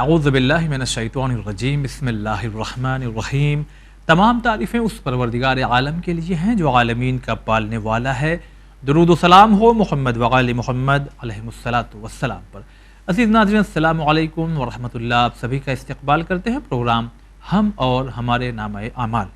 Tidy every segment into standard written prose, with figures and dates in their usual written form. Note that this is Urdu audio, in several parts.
اعوذ باللہ من الشیطان الرجیم بسم اللہ الرحمن الرحیم۔ تمام تعریفیں اس پروردگار عالم کے لیے ہیں جو عالمین کا پالنے والا ہے۔ درود و سلام ہو محمد وآل محمد علیہ الصلاۃ والسلام پر۔ عزیز ناظرین السلام علیکم ورحمۃ اللہ، آپ سبھی کا استقبال کرتے ہیں پروگرام ہم اور ہمارے نامہ اعمال۔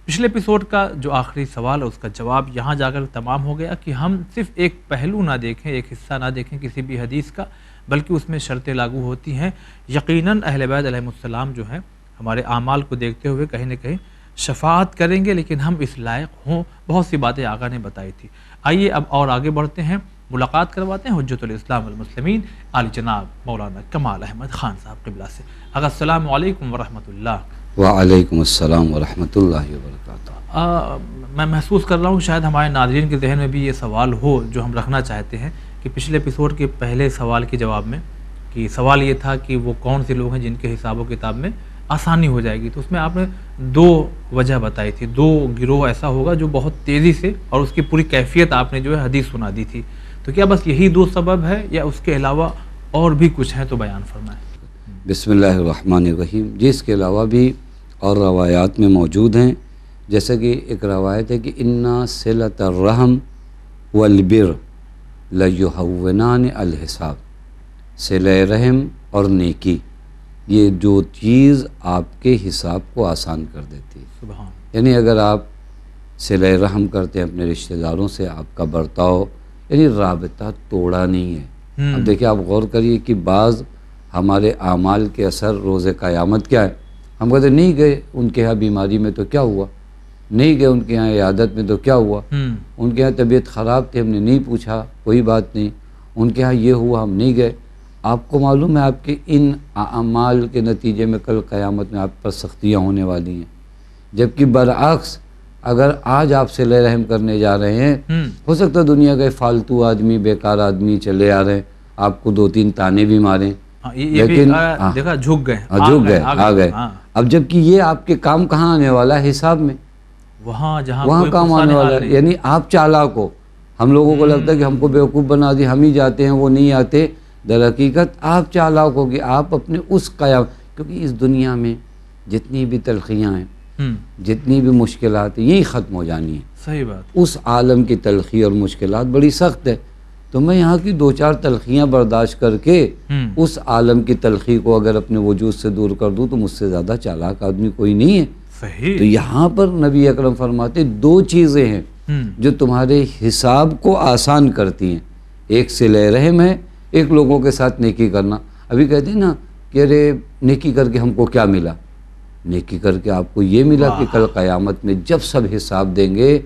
پچھلے ایپیسوڈ کا جو آخری سوال ہے اس کا جواب یہاں جا کر تمام ہو گیا کہ ہم صرف ایک پہلو نہ دیکھیں، ایک حصہ نہ دیکھیں کسی بھی حدیث کا، بلکہ اس میں شرطیں لاگو ہوتی ہیں۔ یقیناً اہل بیت علیہ السلام جو ہیں ہمارے اعمال کو دیکھتے ہوئے کہیں نہ کہیں شفاعت کریں گے، لیکن ہم اس لائق ہوں۔ بہت سی باتیں آقا نے بتائی تھی۔ آئیے اب اور آگے بڑھتے ہیں، ملاقات کرواتے ہیں حجت الاسلام والمسلمین علی جناب مولانا کمال احمد خان صاحب قبلہ سے۔ آقا السلام علیکم ورحمۃ اللہ۔ وعلیکم السلام ورحمۃ اللہ وبرکاتہ۔ میں محسوس کر رہا ہوں کہ شاید ہمارے ناظرین کے ذہن میں بھی یہ سوال ہو جو ہم رکھنا چاہتے ہیں کہ پچھلے ایپیسوڈ کے پہلے سوال کے جواب میں کہ سوال یہ تھا کہ وہ کون سے لوگ ہیں جن کے حساب و کتاب میں آسانی ہو جائے گی، تو اس میں آپ نے دو وجہ بتائی تھی، دو گروہ ایسا ہوگا جو بہت تیزی سے، اور اس کی پوری کیفیت آپ نے جو ہے حدیث سنا دی تھی۔ تو کیا بس یہی دو سبب ہے یا اس کے علاوہ اور بھی کچھ ہیں؟ تو بیان فرمائیں۔ بسم اللہ الرحمن الرحیم۔ جس کے علاوہ بھی اور روایات میں موجود ہیں، جیسا کہ ایک روایت ہے کہ انا صلۃ الرحم والبر لیہونان الحساب، صلہ رحم اور نیکی یہ جو چیز آپ کے حساب کو آسان کر دیتی ہے۔ سبحان۔ یعنی اگر آپ صلہ رحم کرتے ہیں اپنے رشتہ داروں سے، آپ کا برتاؤ یعنی رابطہ توڑا نہیں ہے۔ اب دیکھیں، آپ غور کریے کہ بعض ہمارے اعمال کے اثر روز قیامت کیا ہے؟ ہم کہتے نہیں گئے ان کے ہاں بیماری میں تو کیا ہوا، نہیں گئے ان کے ہاں عیادت میں تو کیا ہوا، ان کے ہاں طبیعت خراب تھی ہم نے نہیں پوچھا، کوئی بات نہیں، ان کے ہاں یہ ہوا ہم نہیں گئے۔ آپ کو معلوم ہے آپ کے ان اعمال کے نتیجے میں کل قیامت میں آپ پر سختیاں ہونے والی ہیں، جبکہ برعکس اگر آج آپ صلہ رحم کرنے جا رہے ہیں، ہو سکتا ہے دنیا کے فالتو آدمی، بیکار آدمی چلے آ رہے ہیں، آپ کو دو تین تانے بھی ماریں، لیکن دیکھا جھک گئے، آ گئے۔ اب جبکہ یہ آپ کے کام کہاں آنے والا ہے؟ حساب میں، وہاں کام آنے والا ہے۔ یعنی آپ چالاک ہو، ہم لوگوں کو لگتا ہے کہ ہم کو بیوقوف بنا دی، ہم ہی جاتے ہیں وہ نہیں آتے، در حقیقت آپ چالاک ہو کہ آپ اپنے اس قیام، کیونکہ اس دنیا میں جتنی بھی تلخیاں ہیں، جتنی بھی مشکلات ہیں، یہی ختم ہو جانی ہیں۔ صحیح بات۔ اس عالم کی تلخی اور مشکلات بڑی سخت ہے، تو میں یہاں کی دو چار تلخیاں برداشت کر کے اس عالم کی تلخی کو اگر اپنے وجود سے دور کر دوں تو مجھ سے زیادہ چالاک آدمی کوئی نہیں ہے۔ صحیح۔ تو یہاں پر نبی اکرم فرماتے دو چیزیں ہیں جو تمہارے حساب کو آسان کرتی ہیں، ایک صلہ رحم ہے، ایک لوگوں کے ساتھ نیکی کرنا۔ ابھی کہتے ہیں نا کہ ارے نیکی کر کے ہم کو کیا ملا؟ نیکی کر کے آپ کو یہ ملا کہ کل قیامت میں جب سب حساب دیں گے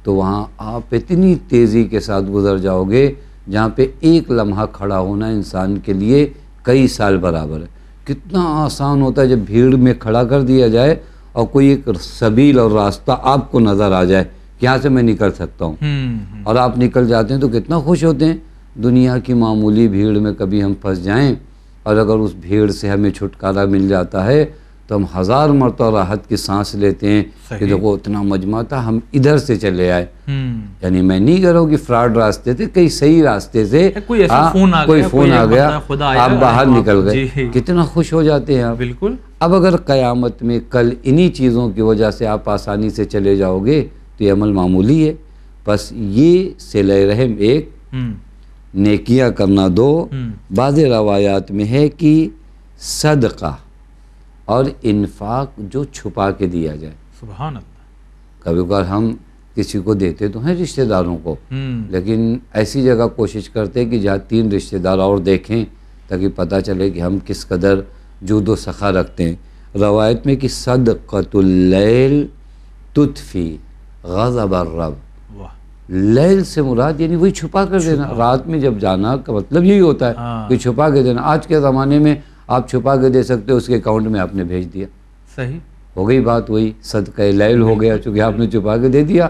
تو وہاں آپ اتنی تیزی کے ساتھ گزر جاؤ گے جہاں پہ ایک لمحہ کھڑا ہونا انسان کے لیے کئی سال برابر ہے۔ کتنا آسان ہوتا ہے جب بھیڑ میں کھڑا کر دیا جائے اور کوئی ایک سبیل اور راستہ آپ کو نظر آ جائے کہ یہاں سے میں نکل سکتا ہوں، اور آپ نکل جاتے ہیں تو کتنا خوش ہوتے ہیں۔ دنیا کی معمولی بھیڑ میں کبھی ہم پھنس جائیں اور اگر اس بھیڑ سے ہمیں چھٹکارا مل جاتا ہے تو ہم ہزار مرتبہ راحت کی سانس لیتے ہیں کہ دیکھو اتنا مجمع تھا، ہم ادھر سے چلے آئے۔ یعنی میں نہیں کہہ رہا ہوں کہ فراڈ راستے تھے، کئی صحیح راستے سے کوئی فون آ گیا، آپ باہر نکل گئے، کتنا خوش ہو جاتے ہیں آپ۔ بالکل۔ اب اگر قیامت میں کل انہی چیزوں کی وجہ سے آپ آسانی سے چلے جاؤ گے تو یہ عمل معمولی ہے۔ بس یہ صلہ رحم ایک، نیکیاں کرنا دو۔ بعض روایات میں ہے کہ صدقہ اور انفاق جو چھپا کے دیا جائے۔ سبحان اللہ۔ کبھی کبھار ہم کسی کو دیتے تو ہیں رشتہ داروں کو، لیکن ایسی جگہ کوشش کرتے کہ جہاں تین رشتہ دار اور دیکھیں تاکہ پتہ چلے کہ ہم کس قدر جود و سخا رکھتے ہیں۔ روایت میں کہ صدقۃ اللیل تطفی غضب الرب، لیل سے مراد یعنی وہی چھپا کر دینا، رات میں جب جانا کا مطلب یہی ہوتا ہے کہ چھپا کے دینا۔ آج کے زمانے میں آپ چھپا کے دے سکتے ہو، اس کے اکاؤنٹ میں آپ نے بھیج دیا، صحیح ہو گئی بات، وہی صدقہ لیل ہو گیا، چونکہ آپ نے چھپا کے دے دیا۔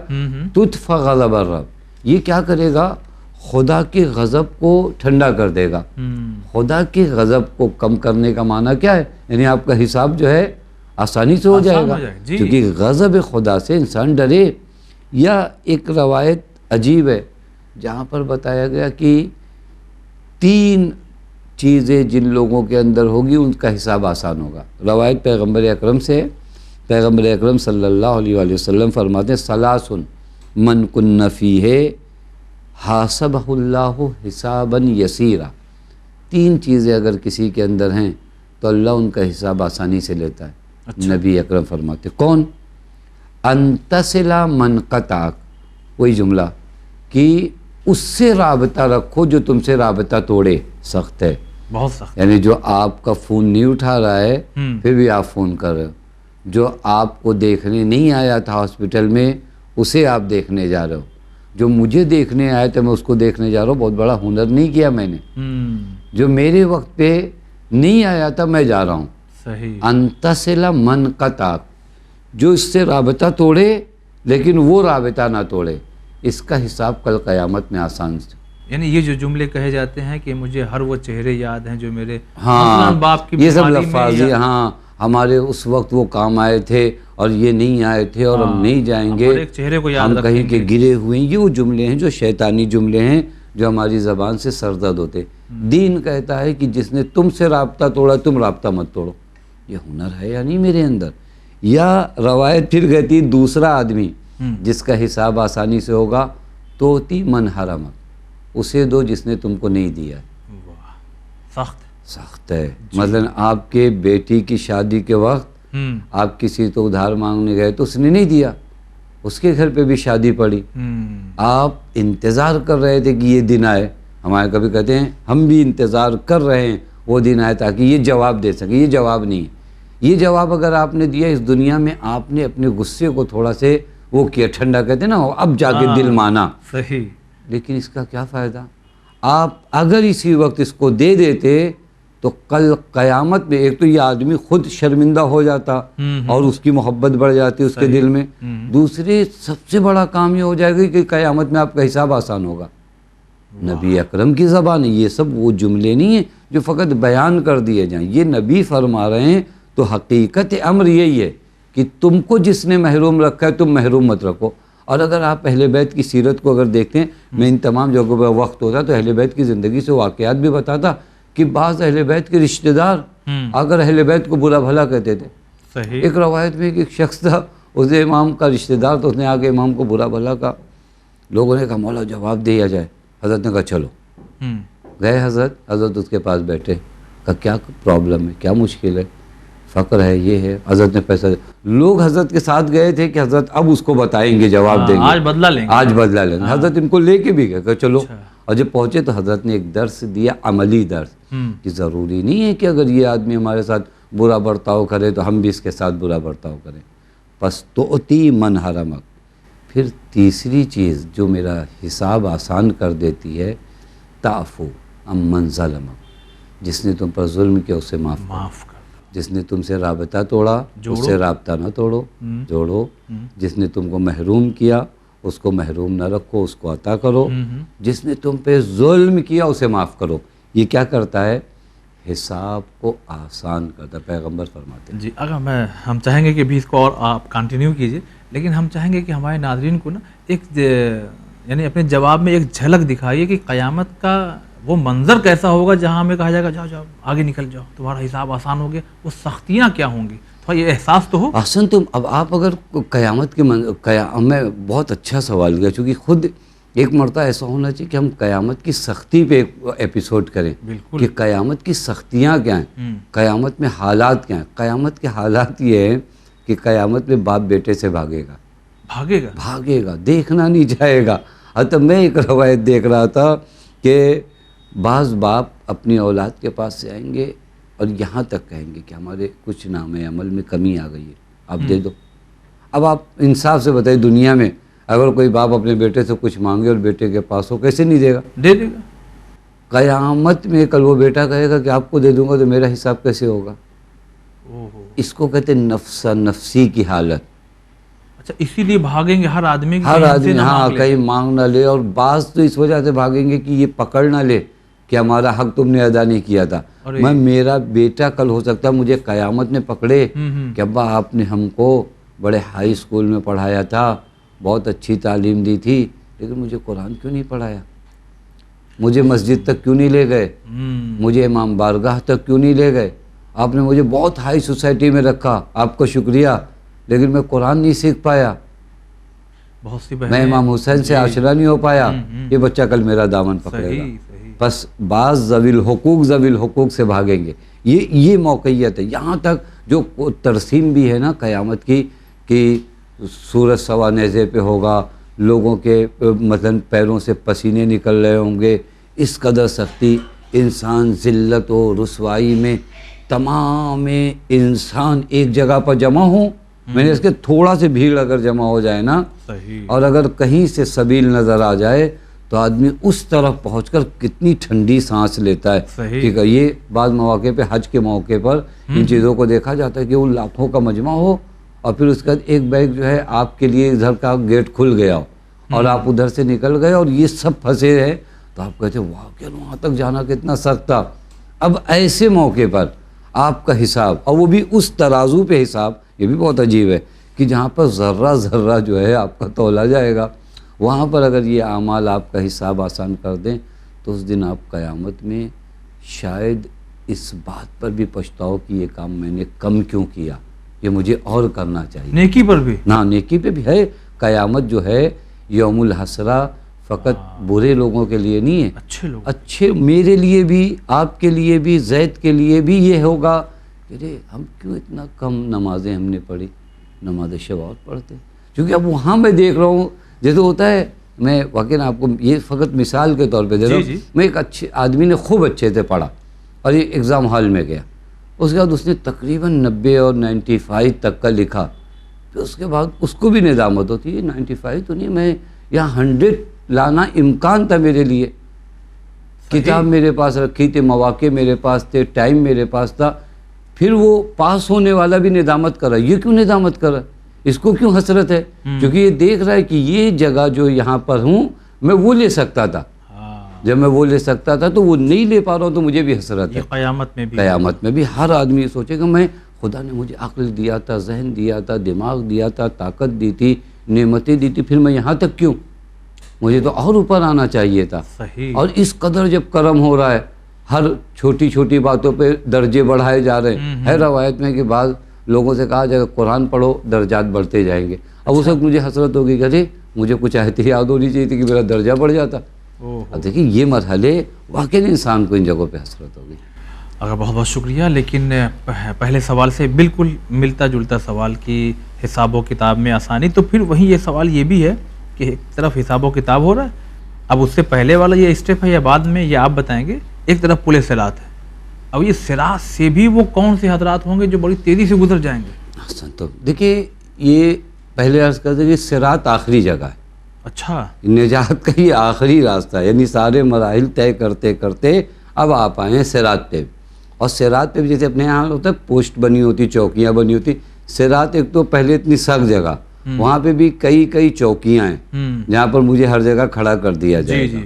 تطفی غضب الرب، یہ کیا کرے گا؟ خدا کے غضب کو ٹھنڈا کر دے گا۔ خدا کے غضب کو کم کرنے کا معنی کیا ہے؟ یعنی آپ کا حساب جو ہے آسانی سے ہو جائے گا، کیونکہ غضب خدا سے انسان ڈرے۔ یا ایک روایت عجیب ہے جہاں پر بتایا گیا کہ 3 چیزیں جن لوگوں کے اندر ہوگی ان کا حساب آسان ہوگا۔ روایت پیغمبر اکرم سے ہے، پیغمبر اکرم صلی اللہ علیہ وآلہ وسلم فرماتے ہیں ثلاث من کن فیہ حاسبہ اللہ حسابا یسیرا، 3 چیزیں اگر کسی کے اندر ہیں تو اللہ ان کا حساب آسانی سے لیتا ہے۔ نبی اکرم فرماتے کون؟ ان تصل من قطعک، وہی جملہ کہ اس سے رابطہ رکھو جو تم سے رابطہ توڑے، سخت ہے، بہت سخت، یعنی جو آپ کا فون نہیں اٹھا رہا ہے پھر بھی آپ فون کر رہے ہو، جو آپ کو دیکھنے نہیں آیا تھا ہاسپٹل میں اسے آپ دیکھنے جا رہے ہو، جو مجھے دیکھنے آیا تھا میں اس کو دیکھنے جا رہا ہوں، بہت بڑا ہنر نہیں کیا میں نے، جو میرے وقت پہ نہیں آیا تھا میں جا رہا ہوں۔ صحیح، انتصل من قطعک، جو اس سے رابطہ توڑے لیکن وہ رابطہ نہ توڑے، اس کا حساب کل قیامت میں آسان سے۔ یعنی یہ جو جملے کہے جاتے ہیں کہ مجھے ہر وہ چہرے یاد ہیں جو میرے ہاں مثلاً باپ کی یہ سب بیماری میں لفاظ، ہاں ہمارے اس وقت وہ کام آئے تھے اور یہ نہیں آئے تھے اور ہم نہیں جائیں گے، ہر ایک چہرے کو یاد ہم کہیں رکھیں کہ گے۔ گرے ہوئے ہیں، یہ وہ جملے ہیں جو شیطانی جملے ہیں جو ہماری زبان سے سرزد ہوتے۔ دین کہتا ہے کہ جس نے تم سے رابطہ توڑا تم رابطہ مت توڑو، یہ ہنر ہے یا نہیں میرے اندر؟ یا روایت پھر کہتی دوسرا آدمی جس کا حساب آسانی سے ہوگا تو تی من حرمک، اسے دو جس نے تم کو نہیں دیا ہے۔ واہ، سخت، سخت ہے۔ مثلا آپ کے بیٹی کی شادی کے وقت آپ کسی تو ادھار مانگنے گئے تو اس نے نہیں دیا، اس کے گھر پہ بھی شادی پڑی، آپ انتظار کر رہے تھے کہ یہ دن آئے، ہمارے کبھی کہتے ہیں ہم بھی انتظار کر رہے ہیں وہ دن آئے تاکہ یہ جواب دے سکے، یہ جواب نہیں ہے۔ یہ جواب اگر آپ نے دیا اس دنیا میں، آپ نے اپنے غصے کو تھوڑا سے وہ کیا، ٹھنڈا کہتے ہیں نا، اب جا کے دل مانا، صحیح، لیکن اس کا کیا فائدہ؟ آپ اگر اسی وقت اس کو دے دیتے تو کل قیامت میں ایک تو یہ آدمی خود شرمندہ ہو جاتا اور اس کی محبت بڑھ جاتی اس کے دل میں، دوسرے سب سے بڑا کام یہ ہو جائے گا کہ قیامت میں آپ کا حساب آسان ہوگا۔ نبی اکرم کی زبان ہے، یہ سب وہ جملے نہیں ہیں جو فقط بیان کر دیے جائیں، یہ نبی فرما رہے ہیں، تو حقیقت امر یہی ہے کہ تم کو جس نے محروم رکھا ہے تم محروم مت رکھو۔ اور اگر آپ اہل بیت کی سیرت کو اگر دیکھتے ہیں، میں ان تمام جگہوں پہ وقت ہوتا تو اہل بیت کی زندگی سے واقعات بھی بتاتا کہ بعض اہل بیت کے رشتہ دار اگر اہل بیت کو برا بھلا کہتے تھے۔ صحیح، ایک روایت میں ایک شخص تھا، اس نے امام کا رشتہ دار، تو اس نے آگے امام کو برا بھلا کہا، لوگوں نے کہا مولا جواب دیا جائے، حضرت نے کہا چلو، گئے حضرت اس کے پاس بیٹھے، کہا کیا پرابلم ہے، کیا مشکل ہے، فقر ہے، یہ ہے، حضرت نے پیسہ لوگ حضرت کے ساتھ گئے تھے کہ حضرت اب اس کو بتائیں گے، جواب دیں گے، آج بدلہ لیں گے، آج بدلا لیں گے۔ حضرت ان کو لے کے بھی گئے کہ چلو، اور جب پہنچے تو حضرت نے ایک درس دیا، عملی درس، کہ ضروری نہیں ہے کہ اگر یہ آدمی ہمارے ساتھ برا برتاؤ کرے تو ہم بھی اس کے ساتھ برا برتاؤ کریں، پس توتی من حرمک۔ پھر تیسری چیز جو میرا حساب آسان کر دیتی ہے، تعفو عمن ظلمک، جس نے تم پر ظلم کیا اسے معاف کر جس نے تم سے رابطہ توڑا اس سے رابطہ نہ توڑو، جوڑو، جس نے تم کو محروم کیا اس کو محروم نہ رکھو، اس کو عطا کرو، جس نے تم پہ ظلم کیا اسے معاف کرو۔ یہ کیا کرتا ہے؟ حساب کو آسان کرتا ہے، پیغمبر فرماتے ہیں۔ جی، اگر ہم چاہیں گے کہ بھی اس کو اور آپ کنٹینیو کیجئے، لیکن ہم چاہیں گے کہ ہمارے ناظرین کو نا ایک یعنی اپنے جواب میں ایک جھلک دکھائیے کہ قیامت کا وہ منظر کیسا ہوگا جہاں ہمیں کہا جائے گا جاؤ جاؤ آگے نکل جاؤ، تمہارا حساب آسان ہو گیا، وہ سختیاں کیا ہوں گی، تھوڑا یہ احساس تو ہو۔ احسن، تم اب آپ اگر قیامت کے میں بہت اچھا سوال کیا، چونکہ خود ایک مرتبہ ایسا ہونا چاہیے کہ ہم قیامت کی سختی پہ ایک ایپیسوڈ کریں کہ قیامت کی سختیاں کیا ہیں، قیامت میں حالات کیا ہیں۔ قیامت کے حالات یہ ہیں کہ قیامت میں باپ بیٹے سے بھاگے گا، دیکھنا نہیں چاہے گا۔ حتی میں ایک روایت دیکھ رہا تھا کہ بعض باپ اپنی اولاد کے پاس سے آئیں گے اور یہاں تک کہیں گے کہ ہمارے کچھ نام عمل میں کمی آ گئی ہے، آپ دے دو۔ اب آپ انصاف سے بتائیے، دنیا میں اگر کوئی باپ اپنے بیٹے سے کچھ مانگے اور بیٹے کے پاس ہو، کیسے نہیں دے گا؟ دے دے گا۔ قیامت میں کل وہ بیٹا کہے گا کہ آپ کو دے دوں گا تو میرا حساب کیسے ہوگا؟ اس کو کہتے ہیں نفسی کی حالت۔ اچھا، اسی لیے بھاگیں گے ہر آدمی، ہاں کہیں مانگ نہ لے، اور بعض تو اس وجہ سے بھاگیں گے کہ یہ پکڑ نہ لے کہ ہمارا حق تم نے ادا نہیں کیا تھا۔ میرا بیٹا کل ہو سکتا ہے مجھے قیامت میں پکڑے کہ ابا آپ نے ہم کو بڑے ہائی اسکول میں پڑھایا تھا، بہت اچھی تعلیم دی تھی، لیکن مجھے قرآن کیوں نہیں پڑھایا؟ مجھے مسجد تک کیوں نہیں لے گئے, مجھے امام بارگاہ تک کیوں نہیں لے گئے, آپ نے مجھے بہت ہائی سوسائٹی میں رکھا, آپ کا شکریہ, لیکن میں قرآن نہیں سیکھ پایا, بہت سی میں امام حسین سے عاشرہ نہیں ہو پایا, یہ بچہ کل میرا دامن پکڑے گا. بس بعض ذوی الحقوق سے بھاگیں گے. یہ موقعیت ہے. یہاں تک جو ترسیم بھی ہے نا قیامت کی کہ سورج سوا نیزے پہ ہوگا, لوگوں کے مثلا پیروں سے پسینے نکل رہے ہوں گے, اس قدر سختی, انسان ذلت و رسوائی میں, تمام انسان ایک جگہ پر جمع ہوں. میں نے اس کے تھوڑا سے بھیڑ اگر جمع ہو جائے نا, اور اگر کہیں سے سبیل نظر آ جائے تو آدمی اس طرف پہنچ کر کتنی ٹھنڈی سانس لیتا ہے. ٹھیک ہے, یہ بعض مواقع پہ حج کے موقع پر ان چیزوں کو دیکھا جاتا ہے کہ وہ لاکھوں کا مجمع ہو اور پھر اس کے بعد ایک بیگ جو ہے آپ کے لیے ادھر کا گیٹ کھل گیا ہو اور آپ ادھر سے نکل گئے اور یہ سب پھنسے ہیں, تو آپ کہتے ہیں واہ کیا وہاں تک جانا کتنا سخت تھا. اب ایسے موقع پر آپ کا حساب, اور وہ بھی اس ترازو پہ حساب, یہ بھی بہت عجیب ہے کہ جہاں پر ذرہ ذرہ جو ہے آپ کا تولا جائے گا, وہاں پر اگر یہ اعمال آپ کا حساب آسان کر دیں تو اس دن آپ قیامت میں شاید اس بات پر بھی پچھتاؤ کہ یہ کام میں نے کم کیوں کیا, یہ مجھے اور کرنا چاہیے. نیکی پر بھی نا, نیکی پہ بھی ہے. قیامت جو ہے یوم الحسرہ فقط برے لوگوں کے لیے نہیں ہے, اچھے لوگ, اچھے میرے لیے بھی, آپ کے لیے بھی, زید کے لیے بھی یہ ہوگا کہ ہم کیوں اتنا کم نمازیں ہم نے پڑھی, نماز شب اور پڑھتے. کیونکہ اب وہاں میں دیکھ رہا ہوں جیسے ہوتا ہے, میں واقعی آپ کو یہ فقط مثال کے طور پہ دے رہا ہوں. میں ایک اچھے آدمی نے خوب اچھے سے پڑھا اور یہ ایگزام ہال میں گیا, اس کے بعد اس نے تقریباً 90 اور 95 تک کا لکھا. پھر اس کے بعد اس کو بھی ندامت ہوتی ہے, 95 تو نہیں, میں یہاں 100 لانا امکان تھا میرے لیے, کتاب میرے پاس رکھی تھی, مواقع میرے پاس تھے, ٹائم میرے پاس تھا. پھر وہ پاس ہونے والا بھی ندامت کر رہا, یہ کیوں ندامت کر رہا, اس کو کیوں حسرت ہے, کیونکہ یہ دیکھ رہا ہے کہ یہ جگہ جو یہاں پر ہوں میں وہ لے سکتا تھا, جب میں وہ لے سکتا تھا تو وہ نہیں لے پا رہا ہوں تو مجھے بھی حسرت ہے. قیامت میں بھی ہر آدمی سوچے گا میں, خدا نے مجھے عقل دیا تھا, ذہن دیا تھا, دماغ دیا تھا, طاقت دی تھی, نعمتیں دی تھی, پھر میں یہاں تک کیوں, مجھے تو اور اوپر آنا چاہیے تھا. اور اس قدر جب کرم ہو رہا ہے, ہر چھوٹی چھوٹی باتوں پہ درجے بڑھائے جا رہے ہیں. ہے روایت میں کہ بعض لوگوں سے کہا جائے قرآن پڑھو درجات بڑھتے جائیں گے. اب اس وقت مجھے حسرت ہوگی کہ ارے مجھے کچھ آیتیں یاد ہونی چاہیے تھی کہ میرا درجہ بڑھ جاتا. اب دیکھیے یہ مرحلے واقعی انسان کو ان جگہوں پہ حسرت ہوگی. اگر بہت بہت شکریہ. لیکن پہلے سوال سے بالکل ملتا جلتا سوال کہ حساب و کتاب میں آسانی, تو پھر وہیں یہ سوال یہ بھی ہے کہ ایک طرف حساب و کتاب ہو رہا ہے, اب اس سے پہلے والا یہ اسٹیپ ہے یا بعد میں یہ آپ بتائیں گے, ایک طرف پل صراط ہے. اب یہ صراط سے بھی وہ کون سے حضرات ہوں گے جو بڑی تیزی سے گزر جائیں گے؟ تو دیکھیے یہ پہلے عرض کرتے کہ صراط آخری جگہ ہے. اچھا, نجات کا یہ آخری راستہ ہے, یعنی سارے مراحل طے کرتے کرتے اب آپ آئے ہیں صراط پہ. اور صراط پہ بھی جیسے اپنے یہاں ہوتا ہے پوسٹ بنی ہوتی, چوکیاں بنی ہوتی, صراط ایک تو پہلے اتنی سخت جگہ, وہاں پہ بھی کئی چوکیاں ہیں جہاں پر مجھے ہر جگہ کھڑا کر دیا جائے گا.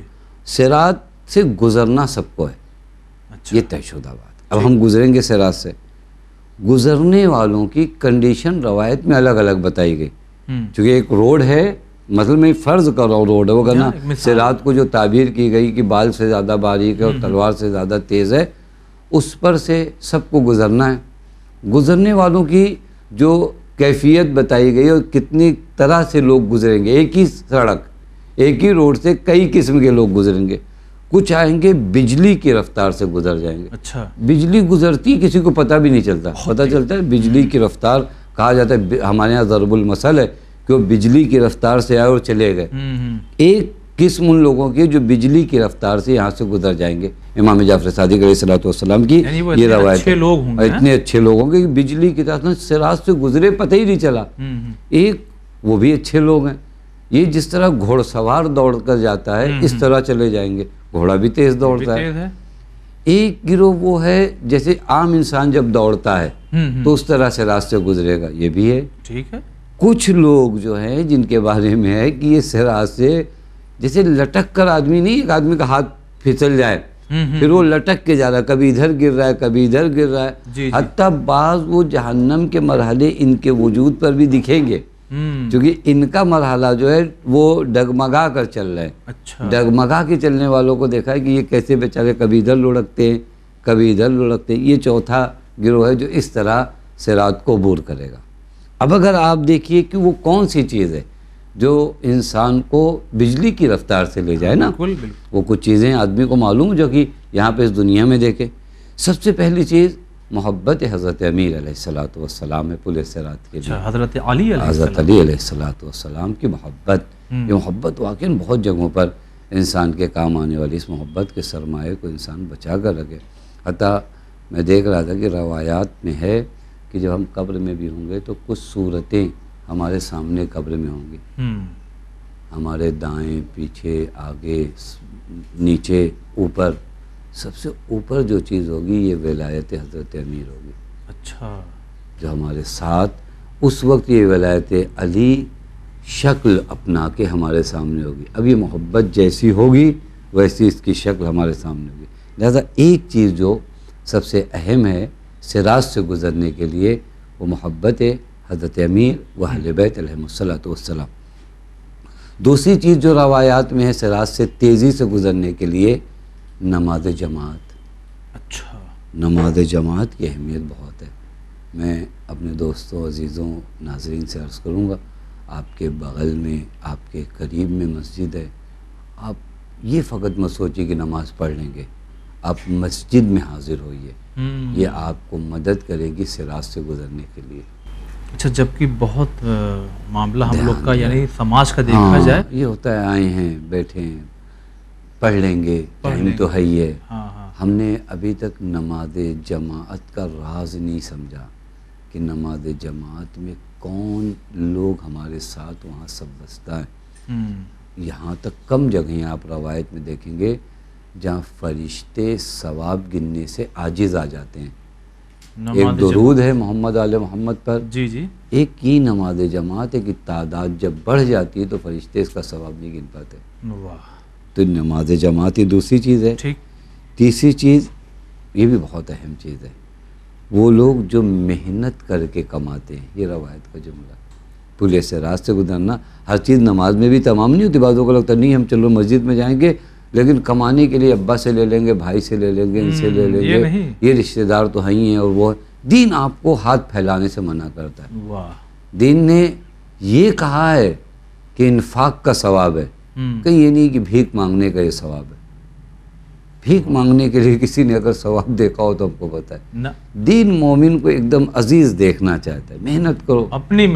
صراط سے گزرنا سب کو ہے, یہ طے شدہ بات. اب ہم گزریں گے صراط سے, گزرنے والوں کی کنڈیشن روایت میں الگ الگ بتائی گئی. چونکہ ایک روڈ ہے, مثلا میں فرض کر رہا ہوں روڈ ہے, وہ کہنا صراط کو جو تعبیر کی گئی کہ بال سے زیادہ باریک ہے اور تلوار سے زیادہ تیز ہے, اس پر سے سب کو گزرنا ہے. گزرنے والوں کی جو کیفیت بتائی گئی اور کتنی طرح سے لوگ گزریں گے, ایک ہی سڑک ایک ہی روڈ سے کئی قسم کے لوگ گزریں گے. کچھ آئیں گے بجلی کی رفتار سے گزر جائیں گے. اچھا, بجلی گزرتی کسی کو پتہ بھی نہیں چلتا, پتہ چلتا ہے بجلی کی رفتار. کہا جاتا ہے ہمارے یہاں ضرب المثل ہے کہ وہ بجلی کی رفتار سے آئے اور چلے گئے. ایک قسم ان لوگوں کی جو بجلی کی رفتار سے یہاں سے گزر جائیں گے. امام جعفر صادق علیہ الصلوۃ والسلام کی یہ روایت ہے. اتنے اچھے لوگ ہوں گے کہ بجلی کی طرح صراط سے گزرے پتہ ہی نہیں چلا. ایک وہ بھی اچھے لوگ ہیں, یہ جس طرح گھوڑ سوار دوڑ کر جاتا ہے اس طرح چلے جائیں گے, گھوڑا بھی تیز دوڑتا ہے. ایک گروہ وہ ہے جیسے عام انسان جب دوڑتا ہے تو اس طرح سے راستے گزرے گا, یہ بھی ہے. ٹھیک ہے. کچھ لوگ جو ہیں جن کے بارے میں ہے کہ یہ صراط سے جیسے لٹک کر آدمی نہیں, ایک آدمی کا ہاتھ پھسل جائے پھر وہ لٹک کے جا رہا ہے, کبھی ادھر گر رہا ہے کبھی ادھر گر رہا ہے. حتیٰ بعض وہ جہنم کے مرحلے ان کے وجود پر بھی دکھیں گے کیونکہ ان کا مرحلہ جو ہے وہ ڈگمگا کر چل رہے ہیں. اچھا. ڈگمگا کے چلنے والوں کو دیکھا ہے کہ یہ کیسے بیچارے کبھی ادھر لڑکتے ہیں کبھی ادھر لڑکتے ہیں. یہ چوتھا گروہ ہے جو اس طرح صراط کو عبور کرے گا. اب اگر آپ دیکھیے کہ وہ کون سی چیز ہے جو انسان کو بجلی کی رفتار سے لے جائے نا, وہ کچھ چیزیں آدمی کو معلوم جو کہ یہاں پہ اس دنیا میں دیکھے. سب سے پہلی چیز محبت حضرت امیر علیہ السلام ہے پل صراط کے لیے. حضرت علی علیہ السلام کی محبت, یہ محبت واقعی بہت جگہوں پر انسان کے کام آنے والی. اس محبت کے سرمایے کو انسان بچا کر رکھے. حتیٰ میں دیکھ رہا تھا کہ روایات میں ہے کہ جب ہم قبر میں بھی ہوں گے تو کچھ صورتیں ہمارے سامنے قبر میں ہوں گی, ہمارے دائیں پیچھے آگے نیچے اوپر. سب سے اوپر جو چیز ہوگی یہ ولایت حضرت امیر ہوگی. اچھا. جو ہمارے ساتھ اس وقت یہ ولایت علی شکل اپنا کے ہمارے سامنے ہوگی. اب یہ محبت جیسی ہوگی ویسی اس کی شکل ہمارے سامنے ہوگی. لہذا ایک چیز جو سب سے اہم ہے صراط سے گزرنے کے لیے وہ محبت ہے حضرت امیر و اہل بیت علیہم الصلوۃ والسلام. دوسری چیز جو روایات میں ہے صراط سے تیزی سے گزرنے کے لیے نماز جماعت. اچھا. نماز جماعت کی اہمیت بہت ہے. میں اپنے دوستوں عزیزوں ناظرین سے عرض کروں گا, آپ کے بغل میں آپ کے قریب میں مسجد ہے, آپ یہ فقط مت سوچیے کہ نماز پڑھ لیں گے, آپ مسجد میں حاضر ہوئیے, یہ آپ کو مدد کرے گی صراط سے گزرنے کے لیے. اچھا. جبکہ بہت معاملہ ہم لوگ کا یعنی سماج کا دیکھا جائے یہ ہوتا ہے, آئے ہیں بیٹھے ہیں پڑھ لیں گے, ٹائم تو ہے ہی ہے. ہم نے ابھی تک نماز جماعت کا راز نہیں سمجھا کہ نماز جماعت میں کون لوگ ہمارے ساتھ وہاں سب بستا ہے. یہاں تک کم جگہیں آپ روایت میں دیکھیں گے جہاں فرشتے ثواب گننے سے عاجز آ جاتے ہیں. ایک درود ہے محمد آل محمد پر, جی جی, ایک کی نماز جماعت ہے کہ تعداد جب بڑھ جاتی ہے تو فرشتے اس کا ثواب نہیں گن پاتے. تو نماز جماعت یہ دوسری چیز ہے. تیسری چیز یہ بھی بہت اہم چیز ہے, وہ لوگ جو محنت کر کے کماتے ہیں. یہ روایت کا جملہ, پل صراط سے گزرنا. ہر چیز نماز میں بھی تمام نہیں ہوتی. بعضوں کو لگتا نہیں ہم چلو مسجد میں جائیں گے لیکن کمانے کے لیے ابا سے لے لیں گے, بھائی سے لے لیں گے, ان سے لے لیں گے, یہ رشتہ دار تو ہیں ہی ہیں. اور وہ دین آپ کو ہاتھ پھیلانے سے منع کرتا ہے. دین نے یہ کہا ہے کہ انفاق کا ثواب ہے, کہیں یہ نہیں کہ بھیک مانگنے کا یہ ثواب ہے. بھیک مانگنے کے لیے کسی نے اگر ثواب دیکھا ہو تو ہم کو پتہ ہے. دین مومن کو ایک دم عزیز دیکھنا چاہتا ہے. محنت کرو, اپنی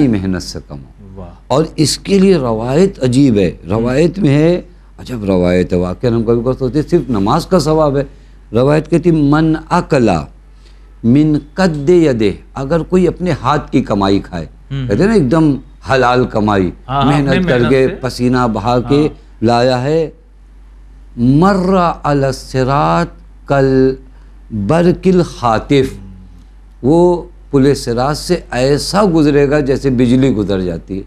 محنت سے کماؤ. اور اس کے لیے روایت عجیب ہے. روایت میں ہے, عجب روایت ہے واقعہ. ہم کبھی کبھی سوچتے صرف نماز کا ثواب ہے. روایت کہتی من اکلا من قد یدہ, اگر کوئی اپنے ہاتھ کی کمائی کھائے, کہتے ہیں نا ایک دم حلال کمائی, محنت کر کے پسینہ بہا کے لایا ہے, مر علی الصراط کل برق الخاطف, وہ پل صراط سے ایسا گزرے گا جیسے بجلی گزر جاتی ہے.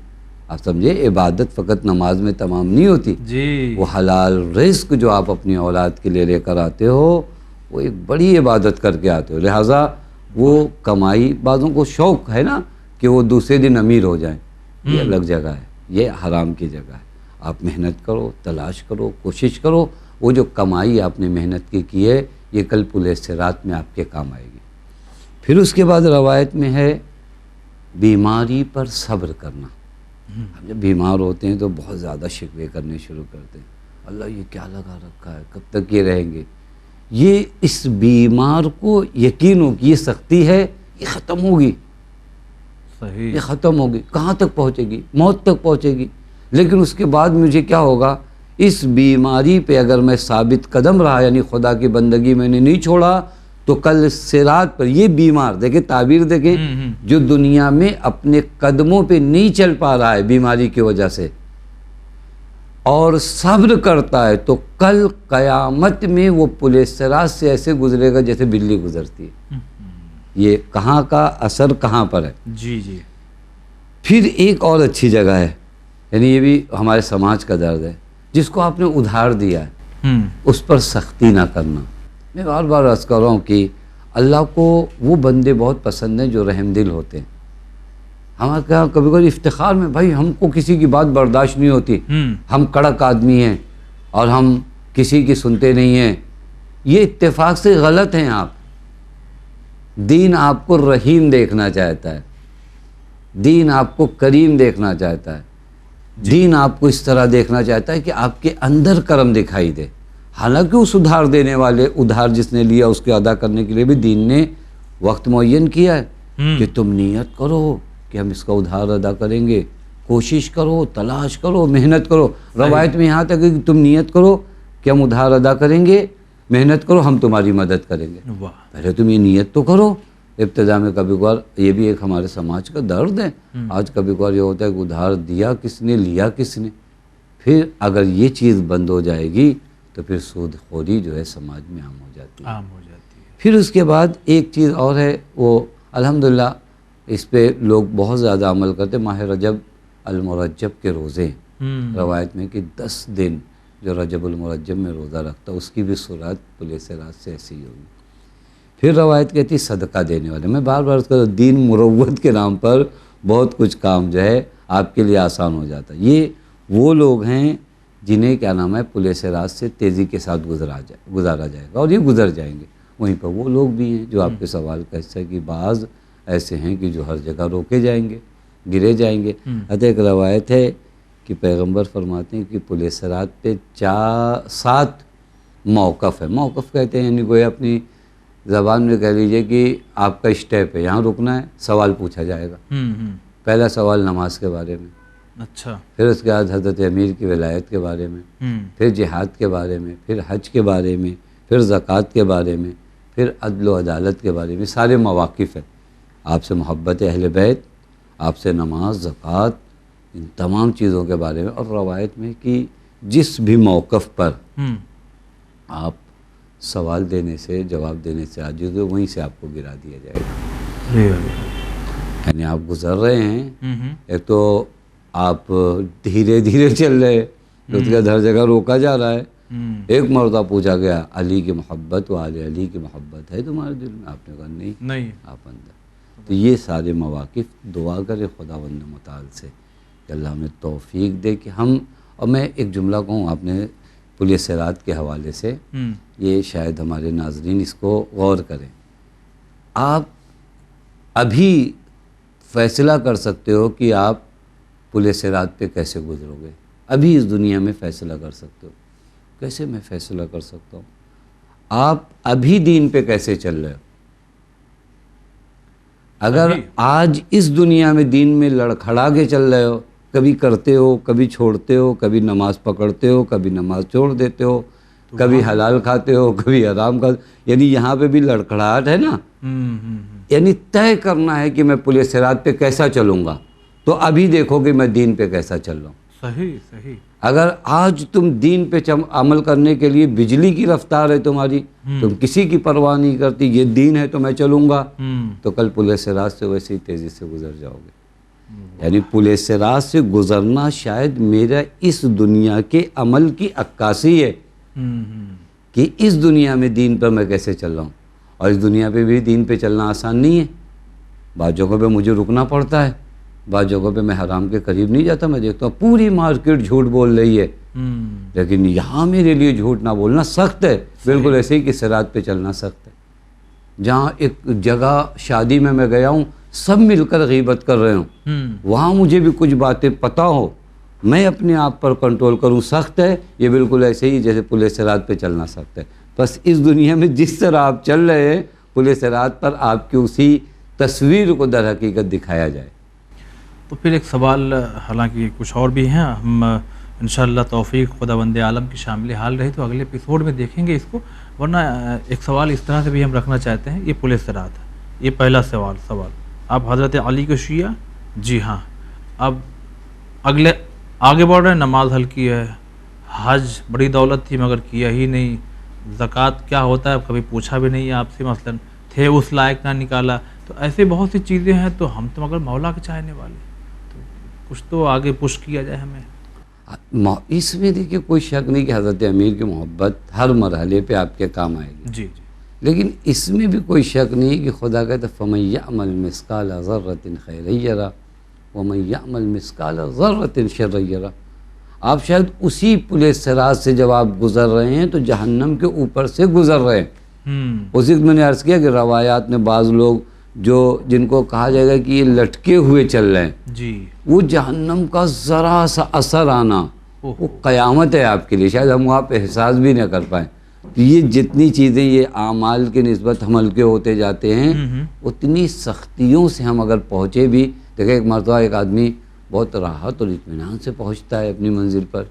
آپ سمجھے, عبادت فقط نماز میں تمام نہیں ہوتی جی. وہ حلال رزق جو آپ اپنی اولاد کے لیے لے کر آتے ہو وہ ایک بڑی عبادت کر کے آتے ہو. لہٰذا وہ کمائی, بعضوں کو شوق ہے نا کہ وہ دوسرے دن امیر ہو جائیں, یہ الگ جگہ ہے, یہ حرام کی جگہ ہے. آپ محنت کرو, تلاش کرو, کوشش کرو, وہ جو کمائی آپ نے محنت کی ہے یہ کل پل صراط میں آپ کے کام آئے گی. پھر اس کے بعد روایت میں ہے بیماری پر صبر کرنا. ہم جب بیمار ہوتے ہیں تو بہت زیادہ شکوے کرنے شروع کرتے ہیں, اللہ یہ کیا لگا رکھا ہے, کب تک یہ رہیں گے. یہ اس بیمار کو یقین ہو کہ یہ سختی ہے, یہ ختم ہوگی, یہ ختم ہوگی. کہاں تک پہنچے گی؟ موت تک پہنچے گی. لیکن اس کے بعد مجھے کیا ہوگا, اس بیماری پہ اگر میں ثابت قدم رہا, یعنی خدا کی بندگی میں نے نہیں چھوڑا, تو کل صراط پر یہ بیمار, دیکھیں تعبیر دیکھیں, جو دنیا میں اپنے قدموں پہ نہیں چل پا رہا ہے بیماری کی وجہ سے اور صبر کرتا ہے, تو کل قیامت میں وہ پل صراط سے ایسے گزرے گا جیسے بلی گزرتی ہے. یہ کہاں کا اثر کہاں پر ہے. جی جی. پھر ایک اور اچھی جگہ ہے, یعنی یہ بھی ہمارے سماج کا درد ہے, جس کو آپ نے ادھار دیا ہے اس پر سختی نہ کرنا. میں بار بار عرض کر رہا ہوں کہ اللہ کو وہ بندے بہت پسند ہیں جو رحم دل ہوتے ہیں. ہمارے کہاں کبھی کبھی افتخار میں بھائی ہم کو کسی کی بات برداشت نہیں ہوتی، ہم کڑک آدمی ہیں اور ہم کسی کی سنتے نہیں ہیں. یہ اتفاق سے غلط ہیں آپ. دین آپ کو رحیم دیکھنا چاہتا ہے، دین آپ کو کریم دیکھنا چاہتا ہے، دین آپ کو اس طرح دیکھنا چاہتا ہے کہ آپ کے اندر کرم دکھائی دے. حالانکہ اس ادھار دینے والے، ادھار جس نے لیا اس کے ادا کرنے کے لیے بھی دین نے وقت معین کیا ہے کہ تم نیت کرو کہ ہم اس کا ادھار ادا کریں گے، کوشش کرو، تلاش کرو، محنت کرو. روایت میں یہاں تک ہے کہ تم نیت کرو کہ ہم ادھار ادا کریں گے، محنت کرو، ہم تمہاری مدد کریں گے. پہلے تم یہ نیت تو کرو. ابتدا میں کبھی کبھار یہ بھی ایک ہمارے سماج کا درد ہے. آج کبھی کبھار یہ ہوتا ہے کہ ادھار دیا کس نے، لیا کس نے. پھر اگر یہ چیز بند ہو جائے گی تو پھر سود خوری جو ہے سماج میں عام ہو جاتی ہے. پھر اس کے بعد ایک چیز اور ہے، وہ الحمدللہ اس پہ لوگ بہت زیادہ عمل کرتے. ماہ رجب المرجب کے روزے، روایت میں کہ 10 دن جو رجب المرجب میں روزہ رکھتا اس کی بھی صورت پولیس رات سے ایسی ہی ہوگی. پھر روایت کہتی صدقہ دینے والے. میں بار بار اس کا دین مروت کے نام پر بہت کچھ کام جو ہے آپ کے لیے آسان ہو جاتا ہے. یہ وہ لوگ ہیں جنہیں کیا نام ہے پولیس رات سے تیزی کے ساتھ گزارا جائے گا، اور یہ گزر جائیں گے. وہیں پر وہ لوگ بھی ہیں جو آپ کے سوال کا حصہ ہے کہ بعض ایسے ہیں کہ جو ہر جگہ روکے جائیں گے، گرے جائیں گے. ایک روایت ہے کہ پیغمبر فرماتے ہیں کہ پولیس رات پہ 7 موقف ہے. موقف کہتے ہیں یعنی کوئی اپنی زبان میں کہہ لیجئے کہ آپ کا اسٹیپ ہے، یہاں رکنا ہے، سوال پوچھا جائے گا. پہلا سوال نماز کے بارے میں، اچھا، پھر اس کے بعد حضرت امیر کی ولایت کے بارے میں، پھر جہاد کے بارے میں، پھر حج کے بارے میں، پھر زکوٰۃ کے بارے میں، پھر عدل و عدالت کے بارے میں. سارے مواقف ہیں. آپ سے محبت اہل بیت، آپ سے نماز، زکوٰۃ، ان تمام چیزوں کے بارے میں. اور روایت میں کہ جس بھی موقف پر آپ سوال دینے سے، جواب دینے سے عاجز ہو، وہیں سے آپ کو گرا دیا جائے گا. یعنی آپ گزر رہے ہیں، ایک تو آپ دھیرے دھیرے چل رہے، اس کے ہر جگہ روکا جا رہا ہے. ایک مرتبہ پوچھا گیا علی کی محبت و آل علی کی محبت ہے تمہارے دل میں؟ آپ نے کہا نہیں، آپ اندر. تو یہ سارے مواقف دعا کرے خداوند متعال سے کہ اللہ ہمیں توفیق دے کہ ہم. اور میں ایک جملہ کہوں، آپ نے پولیس رات کے حوالے سے، یہ شاید ہمارے ناظرین اس کو غور کریں. آپ ابھی فیصلہ کر سکتے ہو کہ آپ پولیس رات پہ کیسے گزرو گے. ابھی اس دنیا میں فیصلہ کر سکتے ہو. کیسے میں فیصلہ کر سکتا ہوں؟ آپ ابھی دین پہ کیسے چل رہے ہو؟ اگر آج اس دنیا میں دین میں لڑکھڑا کے چل رہے ہو، کبھی کرتے ہو، کبھی چھوڑتے ہو، کبھی نماز پکڑتے ہو، کبھی نماز چھوڑ دیتے ہو، کبھی حلال کھاتے ہو، کبھی حرام کھاتے ہو، یعنی یہاں پہ بھی لڑکھڑاہٹ ہے نا. یعنی طے کرنا ہے کہ میں پولیس رات پہ کیسا چلوں گا، تو ابھی دیکھو کہ میں دین پہ کیسا چل رہا ہوں. صحیح. اگر آج تم دین پہ عمل کرنے کے لیے بجلی کی رفتار ہے تمہاری، تم کسی کی پرواہ نہیں کرتی، یہ دین ہے تو میں چلوں گا، تو کل پولیس رات سے ویسے ہی تیزی سے گزر جاؤ گے. یعنی پولیس رات سے گزرنا شاید میرا اس دنیا کے عمل کی عکاسی ہے کہ اس دنیا میں دین پر میں کیسے چل رہا ہوں. اور اس دنیا پہ بھی دین پہ چلنا آسان نہیں ہے. بعض جگہوں پہ مجھے رکنا پڑتا ہے، بعض جگہوں پہ میں حرام کے قریب نہیں جاتا. میں دیکھتا ہوں پوری مارکیٹ جھوٹ بول رہی ہے، لیکن یہاں میرے لیے جھوٹ نہ بولنا سخت ہے. بالکل ایسے ہی کہ صراط پہ چلنا سخت ہے. جہاں ایک جگہ شادی میں گیا ہوں، سب مل کر غیبت کر رہے ہوں، وہاں مجھے بھی کچھ باتیں پتہ ہو، میں اپنے آپ پر کنٹرول کروں، سخت ہے. یہ بالکل ایسے ہی جیسے پولیس رات پہ چلنا سخت ہے. بس اس دنیا میں جس طرح آپ چل رہے ہیں، پولیس رات پر آپ کی اسی تصویر کو در حقیقت دکھایا جائے. تو پھر ایک سوال، حالانکہ کچھ اور بھی ہیں، ہم انشاءاللہ توفیق خداوند عالم کی شامل حال رہی تو اگلے ایپیسوڈ میں دیکھیں گے اس کو. ورنہ ایک سوال اس طرح سے بھی ہم رکھنا چاہتے ہیں. یہ پولیس رات ہے، یہ پہلا سوال. آپ حضرت علی کے شیعہ؟ جی ہاں. اب آگے بڑھ رہے ہیں. نماز ہلکی ہے، حج بڑی دولت تھی مگر کیا ہی نہیں، زکوٰۃ کیا ہوتا ہے کبھی پوچھا بھی نہیں آپ سے، مثلاً تھے اس لائق نہ نکالا. تو ایسے بہت سی چیزیں ہیں. تو ہم تو مگر مولا کے چاہنے والے، تو کچھ تو آگے پش کیا جائے ہمیں. اس میں دیکھیے کوئی شک نہیں کہ حضرت امیر کی محبت ہر مرحلے پہ آپ کے کام آئے گی. جی. لیکن اس میں بھی کوئی شک نہیں کہ خدا کہتا فَمَن يَعْمَلْ مِثْقَالَ ذَرَّةٍ خَيْرًا يَرَهُ، وَمَن يَعْمَلْ مِثْقَالَ ذَرَّةٍ شَرًّا يَرَهُ۔ آپ شاید اسی پل صراط سے جب آپ گزر رہے ہیں تو جہنم کے اوپر سے گزر رہے ہیں۔ اسی میں نے عرض کیا کہ روایات میں بعض لوگ جن کو کہا جائے گا کہ یہ لٹکے ہوئے چل رہے ہیں جی، وہ جہنم کا ذرا سا اثر آنا وہ قیامت ہے آپ کے لیے، شاید ہم وہاں پہ احساس بھی نہ کر پائیں۔ تو یہ جتنی چیزیں یہ اعمال کے نسبت ہم ہلکے ہوتے جاتے ہیں اتنی سختیوں سے ہم اگر پہنچے بھی، دیکھیں ایک مرتبہ ایک آدمی بہت راحت اور اطمینان سے پہنچتا ہے اپنی منزل پر،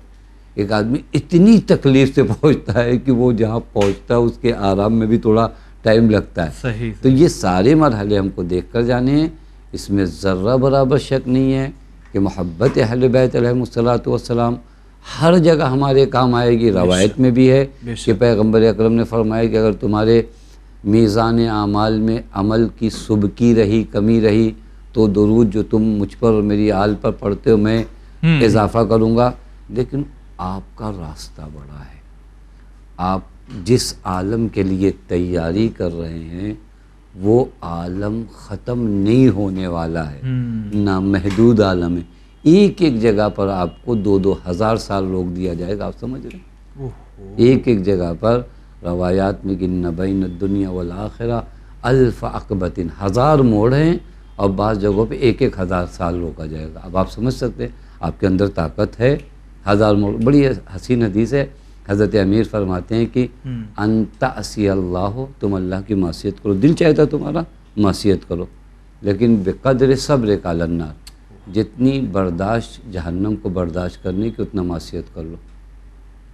ایک آدمی اتنی تکلیف سے پہنچتا ہے کہ وہ جہاں پہنچتا ہے اس کے آرام میں بھی تھوڑا ٹائم لگتا ہے۔ صحیح۔ تو یہ سارے مرحلے ہم کو دیکھ کر جانے ہیں، اس میں ذرہ برابر شک نہیں ہے کہ محبت اہل بیت علیہم الصلوۃ والسلام ہر جگہ ہمارے کام آئے گی۔ روایت میں بھی ہے کہ پیغمبر اکرم نے فرمایا کہ اگر تمہارے میزان اعمال میں عمل کی سبکی رہی، کمی رہی، تو درود جو تم مجھ پر اور میری آل پر پڑھتے ہو میں اضافہ کروں گا، لیکن آپ کا راستہ بڑا ہے، آپ جس عالم کے لیے تیاری کر رہے ہیں وہ عالم ختم نہیں ہونے والا ہے، نامحدود عالم ہے۔ ایک ایک جگہ پر آپ کو 2,000 سال روک دیا جائے گا، آپ سمجھ رہے ہیں؟ ایک ایک جگہ پر روایات میں کہ ان بین الدنیا والآخرہ 1000 عقبۃ، 1000 موڑ ہیں اور بعض جگہوں پہ 1000 سال روکا جائے گا۔ اب آپ سمجھ سکتے ہیں آپ کے اندر طاقت ہے، 1000 موڑ۔ بڑی حسین حدیث ہے، حضرت امیر فرماتے ہیں کہ انت اسی اللہ، تم اللہ کی معصیت کرو، دل چاہتا تمہارا معصیت کرو، لیکن بقدر صبر کا النار، جتنی برداشت جہنم کو برداشت کرنے کی اتنا معصیت کر لو۔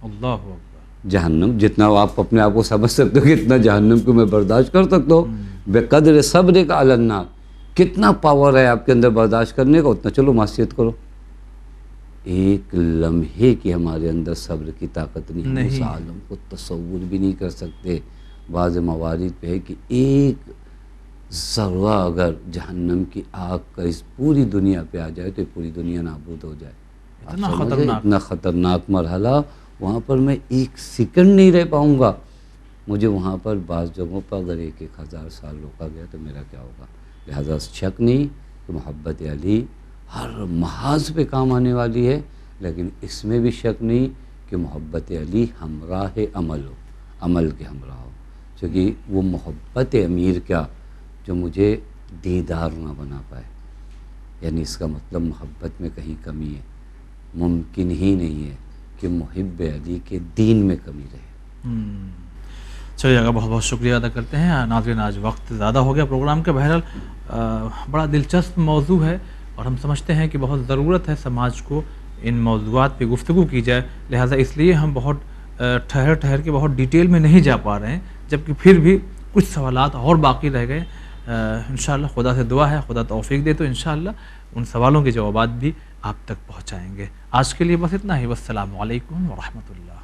اللہ اکبر۔ جہنم جتنا آپ اپنے آپ کو سمجھ سکتے ہو کہ اتنا جہنم کو میں برداشت کر سکتا ہوں، بقدر صبر کا النار، کتنا پاور ہے آپ کے اندر برداشت کرنے کا، اتنا چلو معصیت کرو۔ ایک لمحے کی ہمارے اندر صبر کی طاقت نہیں، ہم اس عالم کو تصور بھی نہیں کر سکتے۔ بعض موارد پہ ہے کہ ایک ذرہ اگر جہنم کی آگ کا اس پوری دنیا پہ آ جائے تو پوری دنیا نابود ہو جائے۔ اتنا خطرناک مرحلہ، وہاں پر میں ایک سیکنڈ نہیں رہ پاؤں گا۔ مجھے وہاں پر بعض جگہوں پر اگر 1000 سال روکا گیا تو میرا کیا ہوگا؟ لہذا شک نہیں کہ محبت علی ہر محاذ پہ کام آنے والی ہے، لیکن اس میں بھی شک نہیں کہ محبت علی ہمراہ عمل ہو، عمل کے ہمراہ ہو، کیونکہ وہ محبت امیر کیا جو مجھے دیدار نہ بنا پائے، یعنی اس کا مطلب محبت میں کہیں کمی ہے، ممکن ہی نہیں ہے کہ محب علی کے دین میں کمی رہے۔ چلیے اگر بہت بہت شکریہ ادا کرتے ہیں ناظرین، آج وقت زیادہ ہو گیا پروگرام کے، بہرحال بڑا دلچسپ موضوع ہے اور ہم سمجھتے ہیں کہ بہت ضرورت ہے سماج کو ان موضوعات پہ گفتگو کی جائے، لہٰذا اس لیے ہم بہت ٹھہر کے بہت ڈیٹیل میں نہیں جا پا رہے ہیں، جبکہ پھر بھی کچھ سوالات اور باقی رہ گئے۔ انشاءاللہ خدا سے دعا ہے خدا توفیق دے تو انشاءاللہ ان سوالوں کے جوابات بھی آپ تک پہنچائیں گے۔ آج کے لیے بس اتنا ہی، والسلام علیکم ورحمۃ اللہ۔